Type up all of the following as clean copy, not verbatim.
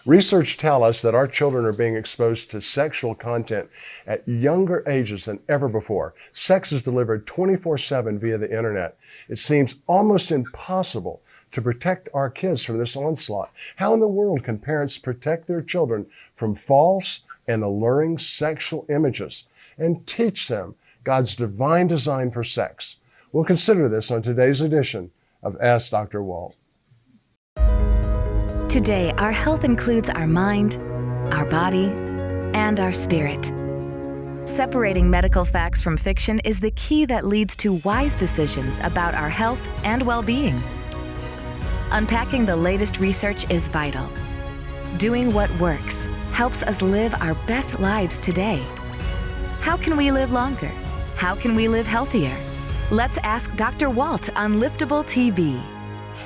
Research tells us that our children are being exposed to sexual content at younger ages than ever before. Sex is delivered 24/7 via the internet. It seems almost impossible to protect our kids from this onslaught. How in the world can parents protect their children from false and alluring sexual images and teach them God's divine design for sex? We'll consider this on today's edition of Ask Dr. Walt. Today, our health includes our mind, our body, and our spirit. Separating medical facts from fiction is the key that leads to wise decisions about our health and well-being. Unpacking the latest research is vital. Doing what works helps us live our best lives today. How can we live longer? How can we live healthier? Let's ask Dr. Walt on Liftable TV.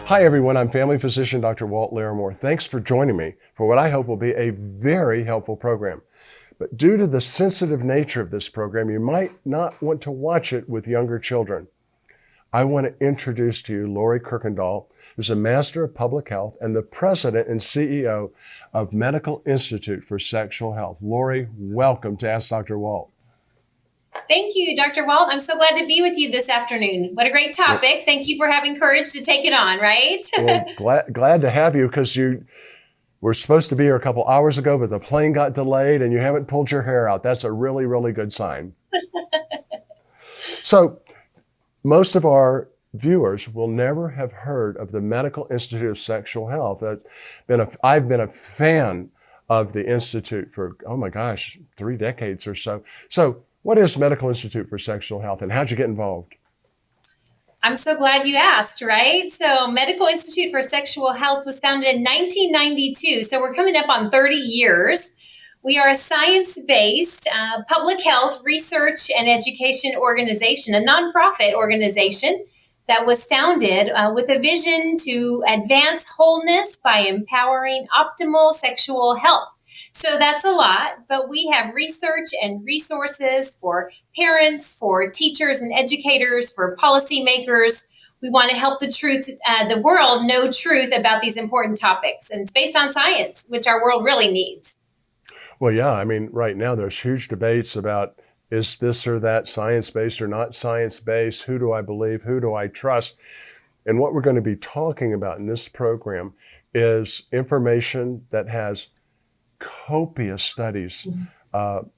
Hi, everyone. I'm family physician Dr. Walt Larimore. Thanks for joining me for what I hope will be a very helpful program. But due to the sensitive nature of this program, you might not want to watch it with younger children. I want to introduce to you Lori Kirkendall, who's a Master of Public Health and the President and CEO of Medical Institute for Sexual Health. Lori, welcome to Ask Dr. Walt. Thank you, Dr. Walt. I'm so glad to be with you this afternoon. What a great topic. Thank you for having courage to take it on, right? Well, glad to have you, because you were supposed to be here a couple hours ago, but the plane got delayed and you haven't pulled your hair out. That's a really, really good sign. So most of our viewers will never have heard of the Medical Institute of Sexual Health. I've been a fan of the Institute for, 3 decades or so. So what is Medical Institute for Sexual Health, and how'd you get involved? I'm so glad you asked, right? So Medical Institute for Sexual Health was founded in 1992. So we're coming up on 30 years. We are a science-based public health research and education organization, a nonprofit organization that was founded with a vision to advance wholeness by empowering optimal sexual health. So that's a lot, but we have research and resources for parents, for teachers and educators, for policymakers. We want to help the world know truth about these important topics. And it's based on science, which our world really needs. Well, yeah, I mean, right now there's huge debates about, is this or that science-based or not science-based? Who do I believe? Who do I trust? And what we're going to be talking about in this program is information that has copious studies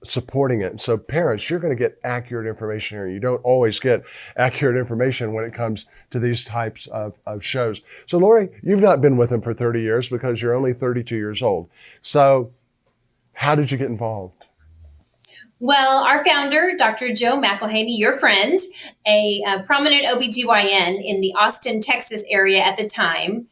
supporting it. So parents, you're going to get accurate information here. You don't always get accurate information when it comes to these types of shows. So Lori, you've not been with them for 30 years because you're only 32 years old. So how did you get involved? Well, our founder, Dr. Joe McElhaney, your friend, a prominent OBGYN in the Austin, Texas area at the time,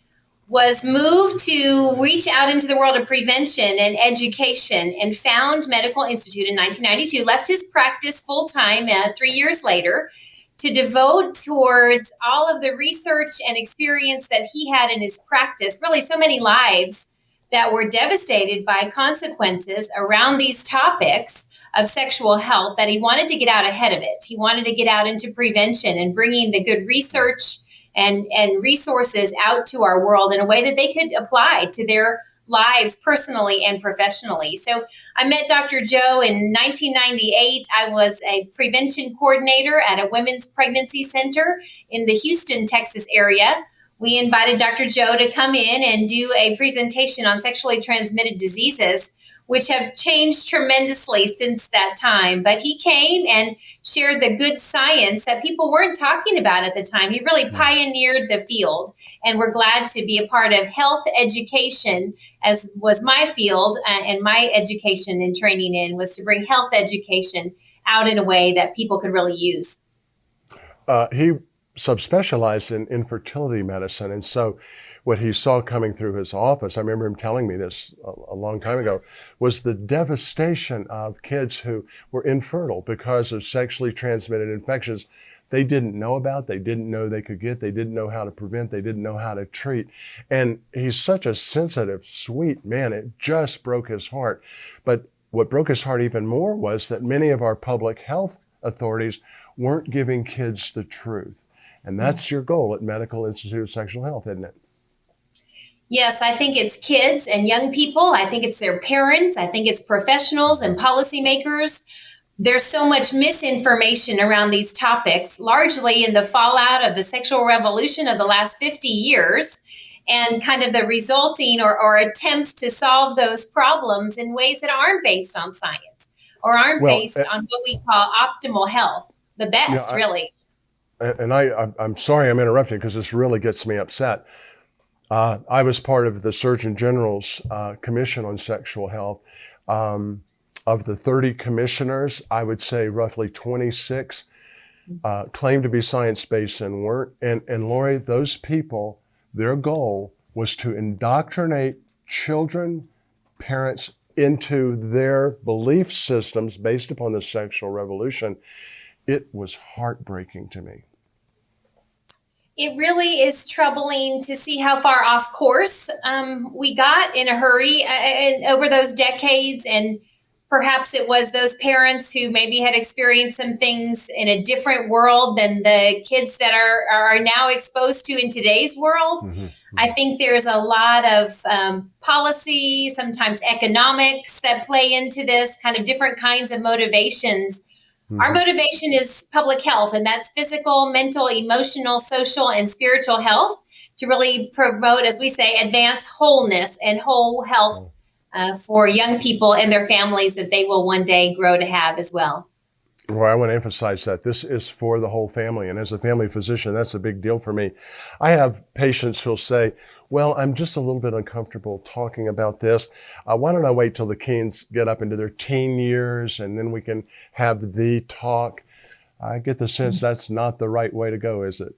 was moved to reach out into the world of prevention and education and found Medical Institute in 1992, left his practice full-time 3 years later to devote towards all of the research and experience that he had in his practice, really so many lives that were devastated by consequences around these topics of sexual health, that he wanted to get out ahead of it. He wanted to get out into prevention and bringing the good research and resources out to our world in a way that they could apply to their lives personally and professionally. So I met Dr. Joe in 1998. I was a prevention coordinator at a women's pregnancy center in the Houston, Texas area. We invited Dr. Joe to come in and do a presentation on sexually transmitted diseases, which have changed tremendously since that time. But he came and shared the good science that people weren't talking about at the time. He really pioneered the field, and we're glad to be a part of health education, as was my field and my education and training in, was to bring health education out in a way that people could really use. He subspecialized in infertility medicine, and so what he saw coming through his office, I remember him telling me this a long time ago, was the devastation of kids who were infertile because of sexually transmitted infections they didn't know about, they didn't know they could get, they didn't know how to prevent, they didn't know how to treat. And he's such a sensitive, sweet man. It just broke his heart. But what broke his heart even more was that many of our public health authorities weren't giving kids the truth. And that's your goal at Medical Institute of Sexual Health, isn't it? Yes, I think it's kids and young people. I think it's their parents. I think it's professionals and policymakers. There's so much misinformation around these topics, largely in the fallout of the sexual revolution of the last 50 years and kind of the resulting or attempts to solve those problems in ways that aren't based on science or aren't Well, based on what we call optimal health, the yeah, best, really. I'm sorry I'm interrupting because this really gets me upset. I was part of the Surgeon General's Commission on Sexual Health. Of the 30 commissioners, I would say roughly 26 claimed to be science-based and weren't. And Lori, those people, their goal was to indoctrinate children, parents into their belief systems based upon the sexual revolution. It was heartbreaking to me. It really is troubling to see how far off course we got in a hurry and over those decades. And perhaps it was those parents who maybe had experienced some things in a different world than the kids that are now exposed to in today's world. Mm-hmm. I think there's a lot of policy, sometimes economics that play into this, kind of different kinds of motivations. Our motivation is public health, and that's physical, mental, emotional, social, and spiritual health to really promote, as we say, advance wholeness and whole health for young people and their families that they will one day grow to have as well. Well, I want to emphasize that this is for the whole family. And as a family physician, that's a big deal for me. I have patients who'll say, well, I'm just a little bit uncomfortable talking about this. Why don't I wait till the kids get up into their teen years and then we can have the talk? I get the sense that's not the right way to go, is it?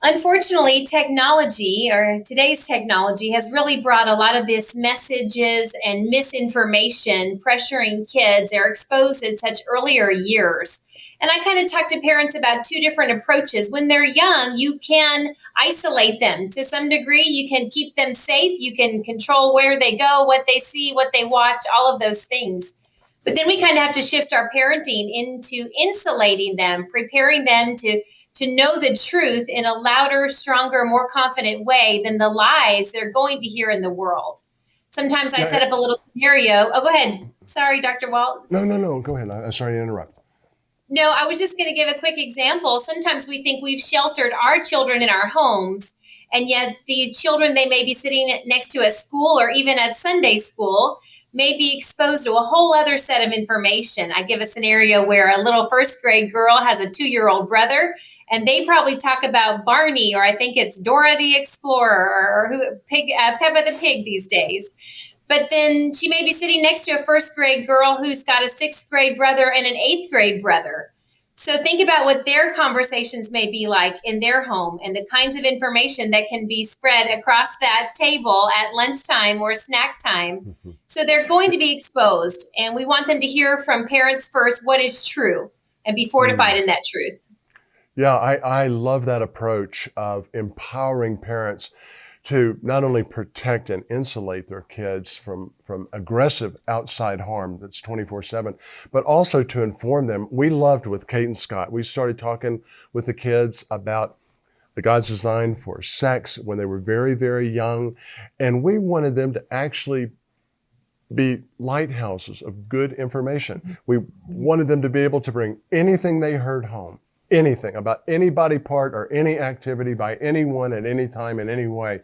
Unfortunately, technology, or today's technology, has really brought a lot of this messages and misinformation pressuring kids. They're exposed at such earlier years. And I kind of talk to parents about two different approaches. When they're young, you can isolate them to some degree. You can keep them safe. You can control where they go, what they see, what they watch, all of those things. But then we kind of have to shift our parenting into insulating them, preparing them to know the truth in a louder, stronger, more confident way than the lies they're going to hear in the world. Sometimes I set up a little scenario. Oh, go ahead. Sorry, Dr. Walt. No. Go ahead. I'm sorry to interrupt. No, I was just going to give a quick example. Sometimes we think we've sheltered our children in our homes, and yet the children they may be sitting next to at school or even at Sunday school may be exposed to a whole other set of information. I give a scenario where a little first grade girl has a 2-year-old brother, and they probably talk about Barney, or I think it's Dora the Explorer, or Peppa the Pig these days. But then she may be sitting next to a first grade girl who's got a 6th grade brother and an 8th grade brother. So think about what their conversations may be like in their home and the kinds of information that can be spread across that table at lunchtime or snack time. So they're going to be exposed, and we want them to hear from parents first what is true and be fortified in that truth. Yeah, I love that approach of empowering parents to not only protect and insulate their kids from aggressive outside harm that's 24/7, but also to inform them. We loved with Kate and Scott, we started talking with the kids about the God's design for sex when they were very, very young. And we wanted them to actually be lighthouses of good information. We wanted them to be able to bring anything they heard home, anything about any body part or any activity by anyone at any time in any way,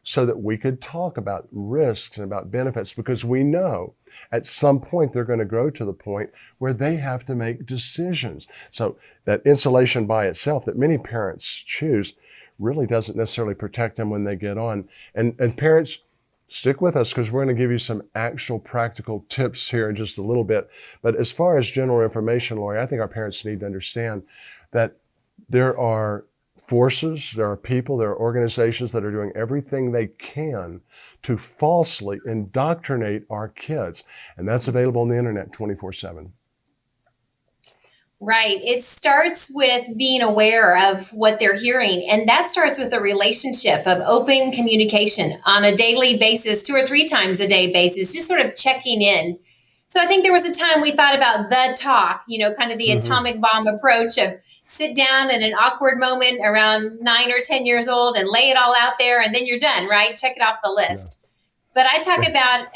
so that we could talk about risks and about benefits, because we know at some point they're going to grow to the point where they have to make decisions. So that insulation by itself that many parents choose really doesn't necessarily protect them when they get on. And parents, stick with us because we're going to give you some actual practical tips here in just a little bit. But as far as general information, Lori, I think our parents need to understand that there are forces, there are people, there are organizations that are doing everything they can to falsely indoctrinate our kids. And that's available on the internet 24/7. Right. It starts with being aware of what they're hearing. And that starts with a relationship of open communication on a daily basis, 2 or 3 times a day basis, just sort of checking in. So I think there was a time we thought about the talk, kind of the atomic bomb approach of sit down at an awkward moment around 9 or 10 years old and lay it all out there, and then you're done, right? Check it off the list. But I talk about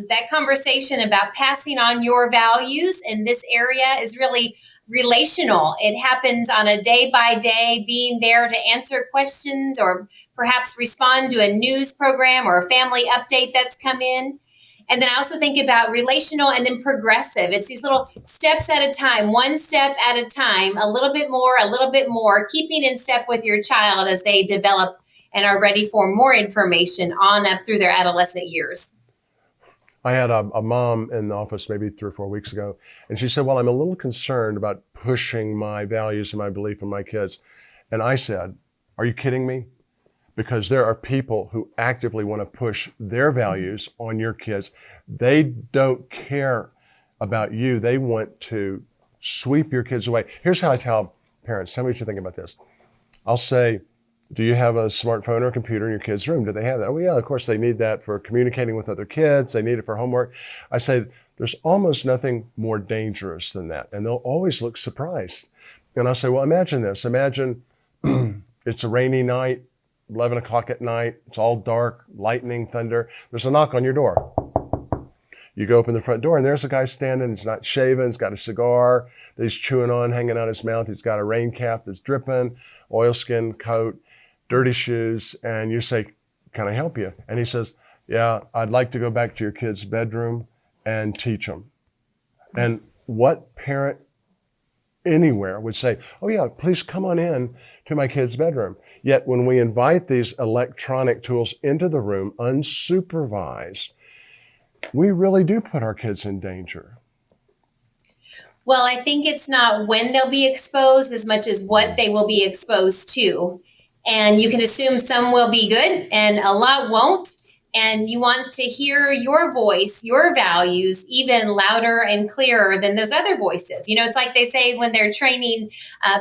that conversation about passing on your values in this area is really relational. It happens on a day by day, being there to answer questions or perhaps respond to a news program or a family update that's come in. And then I also think about relational and then progressive. It's these little steps at a time, one step at a time, a little bit more, keeping in step with your child as they develop and are ready for more information on up through their adolescent years. I had a mom in the office maybe 3 or 4 weeks ago, and she said, well, I'm a little concerned about pushing my values and my belief in my kids. And I said, are you kidding me? Because there are people who actively want to push their values on your kids. They don't care about you. They want to sweep your kids away. Here's how I tell parents. Tell me what you think about this. I'll say, do you have a smartphone or a computer in your kid's room? Do they have that? Oh, yeah, of course they need that for communicating with other kids. They need it for homework. I say, there's almost nothing more dangerous than that. And they'll always look surprised. And I'll say, well, imagine this. Imagine it's a rainy night, 11 o'clock at night. It's all dark, lightning, thunder. There's a knock on your door. You go open the front door, and there's a guy standing. He's not shaven. He's got a cigar that he's chewing on, hanging out his mouth. He's got a rain cap that's dripping, oilskin coat, dirty shoes. And you say, can I help you? And he says, yeah, I'd like to go back to your kid's bedroom and teach them. And what parent anywhere would say, oh yeah, please come on in to my kid's bedroom? Yet when we invite these electronic tools into the room unsupervised, we really do put our kids in danger. Well, I think it's not when they'll be exposed as much as what they will be exposed to. And you can assume some will be good and a lot won't. And you want to hear your voice, your values, even louder and clearer than those other voices. You know, it's like they say when they're training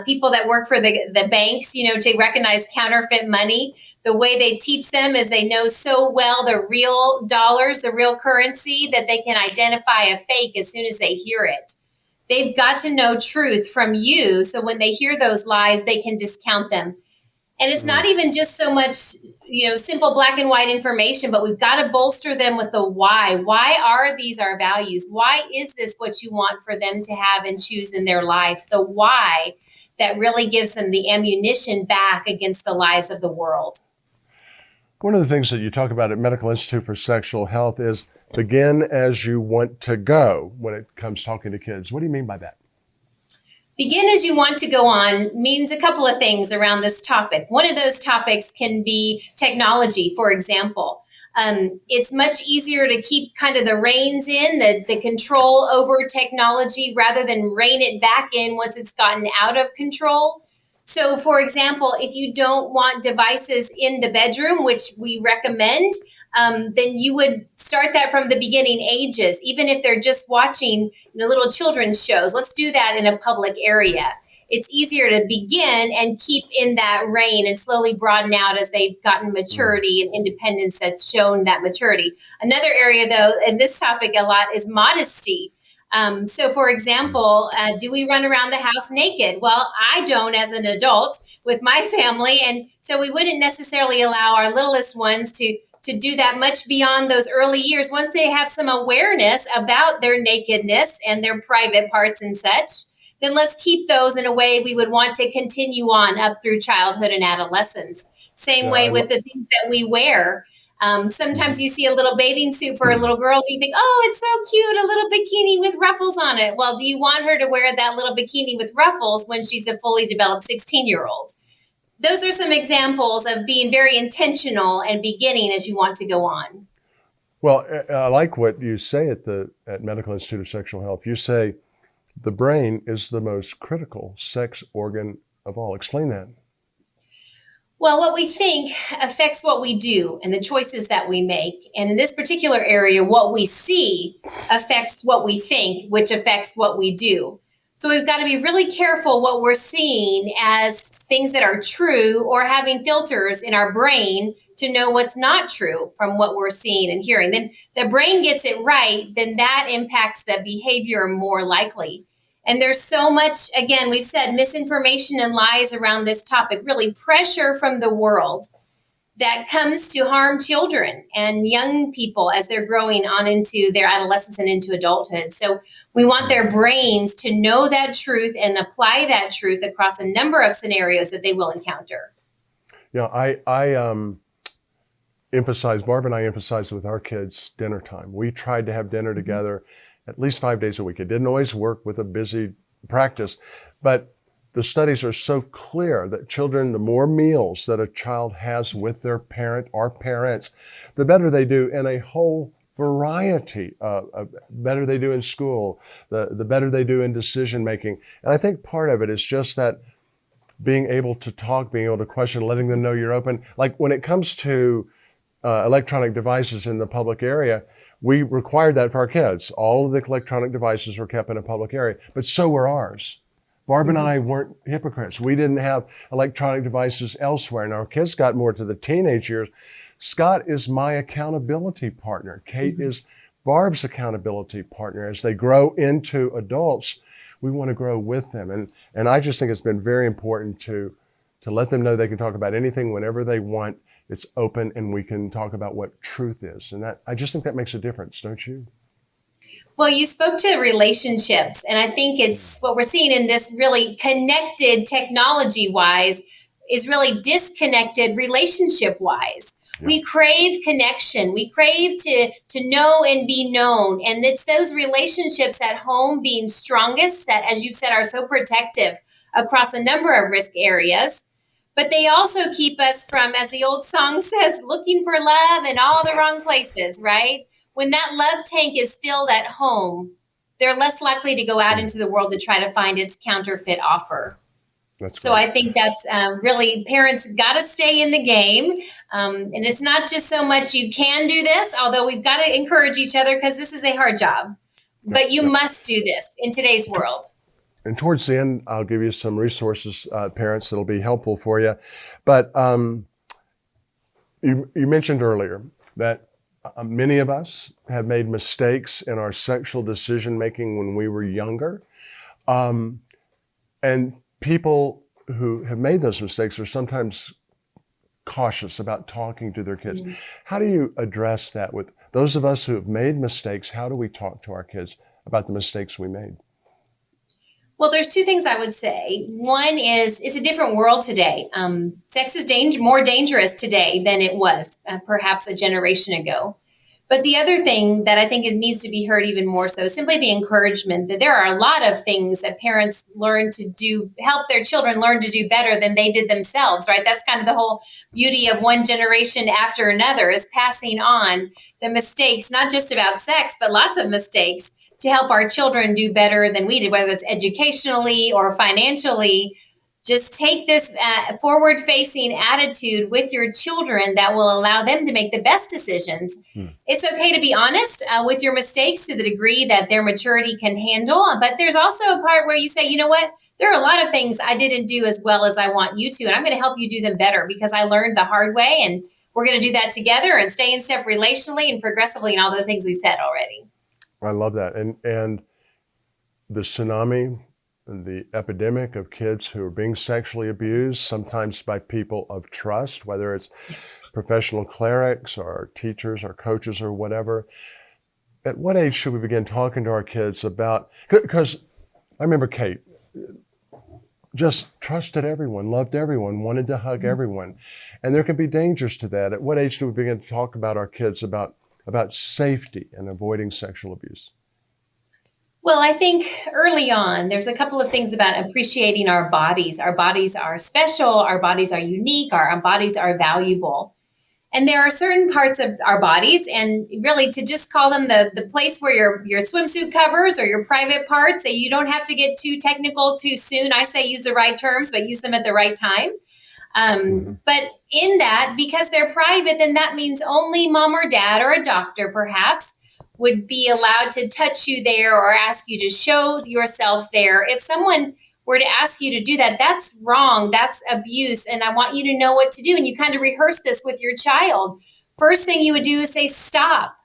people that work for the banks, you know, to recognize counterfeit money. The way they teach them is they know so well the real dollars, the real currency, that they can identify a fake as soon as they hear it. They've got to know truth from you. So when they hear those lies, they can discount them. And it's not even just so much, you know, simple black and white information, but we've got to bolster them with the why. Why are these our values? Why is this what you want for them to have and choose in their life? The why that really gives them the ammunition back against the lies of the world. One of the things that you talk about at Medical Institute for Sexual Health is begin as you want to go when it comes talking to kids. What do you mean by that? Begin as you want to go on means a couple of things around this topic. One of those topics can be technology, for example. It's much easier to keep kind of the reins in, the control over technology, rather than rein it back in once it's gotten out of control. So, for example, if you don't want devices in the bedroom, which we recommend, then you would start that from the beginning ages, even if they're just watching, you know, little children's shows. Let's do that in a public area. It's easier to begin and keep in that reign and slowly broaden out as they've gotten maturity and independence that's shown that maturity. Another area, though, in this topic a lot is modesty. So, for example, do we run around the house naked? Well, I don't as an adult with my family. And so we wouldn't necessarily allow our littlest ones to do that much beyond those early years. Once they have some awareness about their nakedness and their private parts and such, then let's keep those in a way we would want to continue on up through childhood and adolescence. Same way with the things that we wear. Sometimes you see a little bathing suit for little girls and you think, oh, it's so cute, a little bikini with ruffles on it. Well, do you want her to wear that little bikini with ruffles when she's a fully developed 16-year-old? Those are some examples of being very intentional and beginning as you want to go on. Well, I like what you say at Medical Institute of Sexual Health. You say the brain is the most critical sex organ of all. Explain that. Well, what we think affects what we do and the choices that we make. And in this particular area, what we see affects what we think, which affects what we do. So we've got to be really careful what we're seeing as things that are true, or having filters in our brain to know what's not true from what we're seeing and hearing. Then the brain gets it right, then that impacts the behavior more likely. And there's so much, again, we've said misinformation and lies around this topic, really pressure from the world that comes to harm children and young people as they're growing on into their adolescence and into adulthood. So we want their brains to know that truth and apply that truth across a number of scenarios that they will encounter. Yeah, I emphasize, Barb and I emphasize with our kids dinner time. We tried to have dinner together at least 5 days a week. It didn't always work with a busy practice, but the studies are so clear that children, the more meals that a child has with their parent or parents, the better they do in a whole variety. Better they do in school, the better they do in decision making. And I think part of it is just that being able to talk, being able to question, letting them know you're open. Like when it comes to electronic devices in the public area, we required that for our kids. All of the electronic devices were kept in a public area, but so were ours. Barb and I weren't hypocrites. We didn't have electronic devices elsewhere. And our kids got more to the teenage years. Scott is my accountability partner. Kate is Barb's accountability partner. As they grow into adults, we want to grow with them. And I just think it's been very important to let them know they can talk about anything whenever they want. It's open and we can talk about what truth is. And that, I just think that makes a difference, don't you? Well, you spoke to relationships, and I think it's what we're seeing in this really connected technology-wise is really disconnected relationship-wise. Yeah. We crave connection. We crave to know and be known. And it's those relationships at home being strongest that, as you've said, are so protective across a number of risk areas. But they also keep us from, as the old song says, looking for love in all the wrong places, right? When that love tank is filled at home, they're less likely to go out into the world to try to find its counterfeit offer. So I think that's really, parents got to stay in the game. And it's not just so much you can do this, although we've got to encourage each other because this is a hard job. But you must do this in today's world. And towards the end, I'll give you some resources, parents, that'll be helpful for you. But you mentioned earlier that many of us have made mistakes in our sexual decision making when we were younger. And people who have made those mistakes are sometimes cautious about talking to their kids. How do you address that with those of us who have made mistakes? How do we talk to our kids about the mistakes we made? Well, there's two things I would say. One is it's a different world today. Sex is more dangerous today than it was perhaps a generation ago. But the other thing that I think needs to be heard even more so is simply the encouragement that there are a lot of things that parents learn to do, help their children learn to do better than they did themselves, right? That's kind of the whole beauty of one generation after another is passing on the mistakes, not just about sex, but lots of mistakes to help our children do better than we did, whether it's educationally or financially. Just take this forward-facing attitude with your children that will allow them to make the best decisions. It's okay to be honest with your mistakes to the degree that their maturity can handle. But there's also a part where you say, you know what? There are a lot of things I didn't do as well as I want you to, and I'm going to help you do them better because I learned the hard way, and we're going to do that together and stay in step relationally and progressively and all the things we said already. I love that. And the tsunami, the epidemic of kids who are being sexually abused, sometimes by people of trust, whether it's professional clerics or teachers or coaches or whatever. At what age should we begin talking to our kids about, because I remember Kate just trusted everyone, loved everyone, wanted to hug everyone. And there can be dangers to that. At what age do we begin to talk about our kids about safety and avoiding sexual abuse? Well, I think early on, there's a couple of things about appreciating our bodies. Our bodies are special. Our bodies are unique. Our bodies are valuable. And there are certain parts of our bodies, and really to just call them the place where your swimsuit covers or your private parts, that you don't have to get too technical too soon. I say use the right terms, but use them at the right time. But in that, because they're private, then that means only mom or dad or a doctor perhaps would be allowed to touch you there or ask you to show yourself there. If someone were to ask you to do that, that's wrong. That's abuse. And I want you to know what to do. And you kind of rehearse this with your child. First thing you would do is say, stop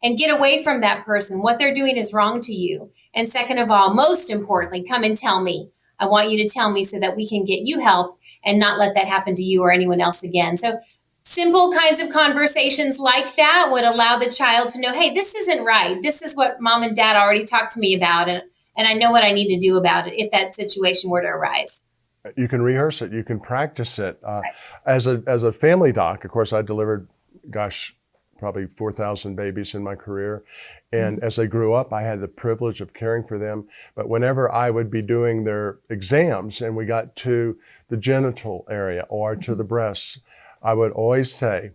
and get away from that person. What they're doing is wrong to you. And second of all, most importantly, come and tell me. I want you to tell me so that we can get you help and not let that happen to you or anyone else again. So simple kinds of conversations like that would allow the child to know, hey, this isn't right. This is what mom and dad already talked to me about. And I know what I need to do about it if that situation were to arise. You can rehearse it. You can practice it. As a family doc, of course, I delivered, probably 4,000 babies in my career. And as they grew up, I had the privilege of caring for them. But whenever I would be doing their exams and we got to the genital area or to the breasts, I would always say,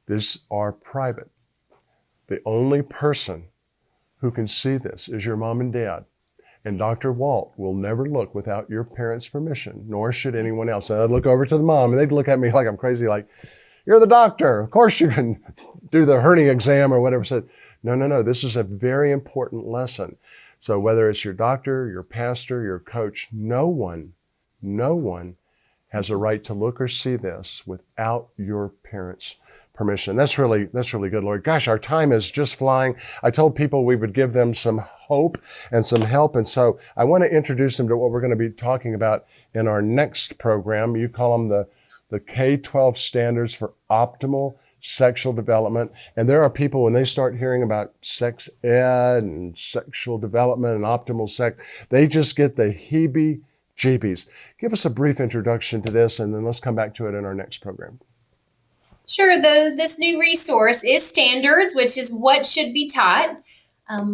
these are private. The only person who can see this is your mom and dad. And Dr. Walt will never look without your parents' permission, nor should anyone else. And I'd look over to the mom and they'd look at me like I'm crazy, like, you're the doctor. Of course you can do the hernia exam or whatever. I said, no, this is a very important lesson. So whether it's your doctor, your pastor, your coach, no one has a right to look or see this without your parents' permission. That's really good, Lord. Gosh, our time is just flying. I told people we would give them some hope and some help. And so I want to introduce them to what we're going to be talking about in our next program. You call them the K-12 standards for optimal sexual development. And there are people, when they start hearing about sex ed and sexual development and optimal sex, they just get the heebie-jeebies. Give us a brief introduction to this, and then let's come back to it in our next program. Sure. This new resource is Standards, which is what should be taught.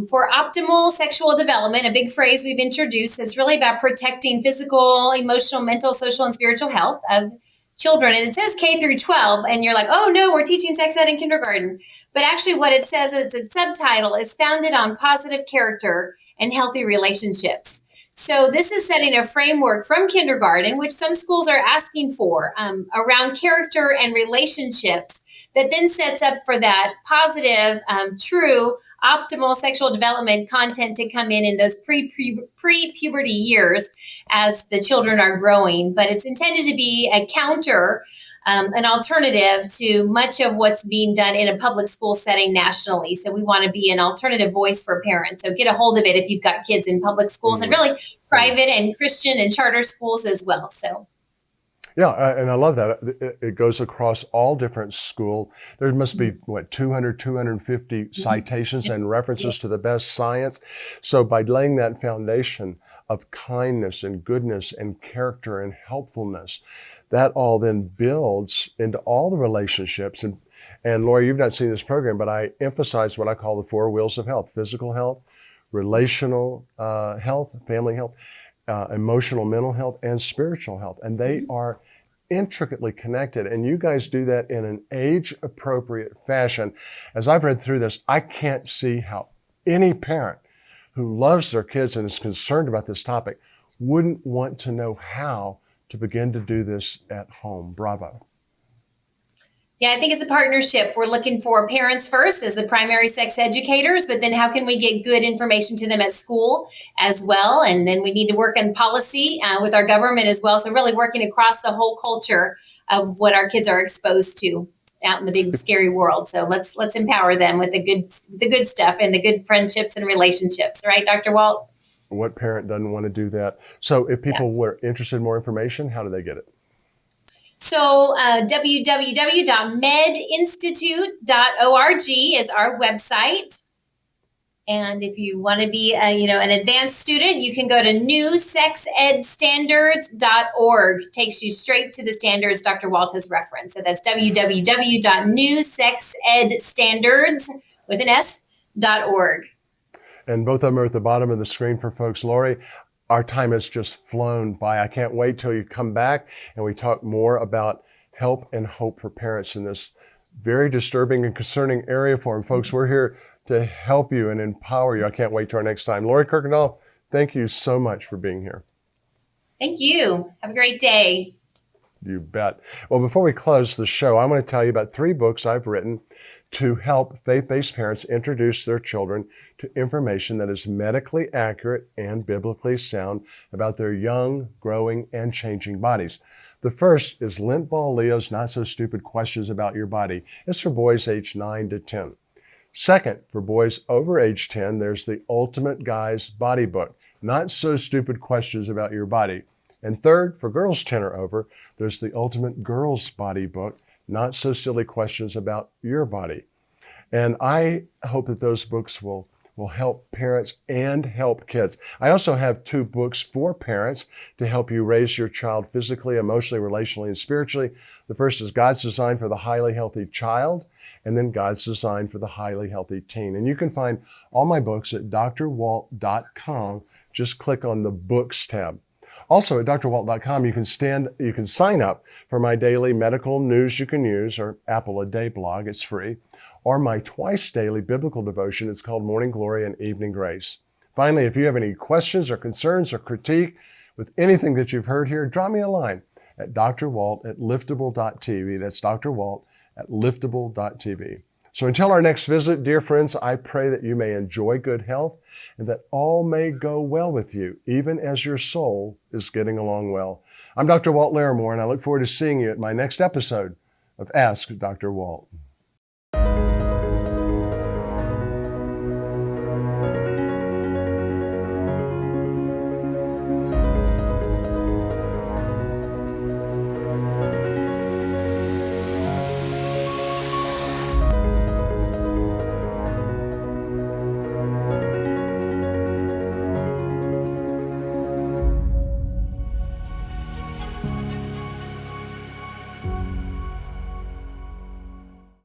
For optimal sexual development, a big phrase we've introduced that's really about protecting physical, emotional, mental, social, and spiritual health of children. And it says K through 12, and you're like, oh no, we're teaching sex ed in kindergarten. But actually what it says is its subtitle is founded on positive character and healthy relationships. So this is setting a framework from kindergarten, which some schools are asking for, around character and relationships that then sets up for that positive, true, optimal sexual development content to come in those pre-puberty years as the children are growing. But it's intended to be a counter, an alternative to much of what's being done in a public school setting nationally. So we want to be an alternative voice for parents. So get a hold of it if you've got kids in public schools and really private and Christian and charter schools as well. So. Yeah, and I love that. It goes across all different schools. There must be, 200, 250 citations and references to the best science. So by laying that foundation of kindness and goodness and character and helpfulness, that all then builds into all the relationships. And Lori, you've not seen this program, but I emphasize what I call the 4 wheels of health: physical health, relational health, family health, emotional, mental health, and spiritual health. And they are intricately connected. And you guys do that in an age-appropriate fashion. As I've read through this, I can't see how any parent who loves their kids and is concerned about this topic wouldn't want to know how to begin to do this at home. Bravo. Yeah, I think it's a partnership. We're looking for parents first as the primary sex educators, but then how can we get good information to them at school as well? And then we need to work on policy with our government as well. So really working across the whole culture of what our kids are exposed to out in the big scary world. So let's empower them with the good stuff and the good friendships and relationships, right, Dr. Walt? What parent doesn't want to do that? So if people were interested in more information, how do they get it? So www.medinstitute.org is our website. And if you want to be an advanced student, you can go to newsexedstandards.org. Takes you straight to the standards Dr. Walt has referenced. So that's www.newsexedstandards.org. And both of them are at the bottom of the screen for folks. Lori, our time has just flown by. I can't wait till you come back and we talk more about help and hope for parents in this very disturbing and concerning area for them. Folks, we're here to help you and empower you. I can't wait till our next time. Lori Kirkendall, thank you so much for being here. Thank you. Have a great day. You bet. Well, before we close the show, I want to tell you about 3 books I've written to help faith-based parents introduce their children to information that is medically accurate and biblically sound about their young, growing, and changing bodies. The first is Lint Ball Leo's Not So Stupid Questions About Your Body. It's for boys aged 9 to 10. Second, for boys over age 10, there's the Ultimate Guy's Body Book, Not So Stupid Questions About Your Body. And third, for girls 10 or over, there's the Ultimate Girl's Body Book, Not So Silly Questions About Your Body. And I hope that those books will help parents and help kids. I also have 2 books for parents to help you raise your child physically, emotionally, relationally, and spiritually. The first is God's Design for the Highly Healthy Child, and then God's Design for the Highly Healthy Teen. And you can find all my books at drwalt.com. Just click on the Books tab. Also at drwalt.com, you can sign up for my daily medical news you can use, or Apple a Day blog. It's free. Or my twice daily biblical devotion. It's called Morning Glory and Evening Grace. Finally, if you have any questions or concerns or critique with anything that you've heard here, drop me a line at drwalt@liftable.tv. That's drwalt@liftable.tv. So until our next visit, dear friends, I pray that you may enjoy good health and that all may go well with you, even as your soul is getting along well. I'm Dr. Walt Larimore, and I look forward to seeing you at my next episode of Ask Dr. Walt.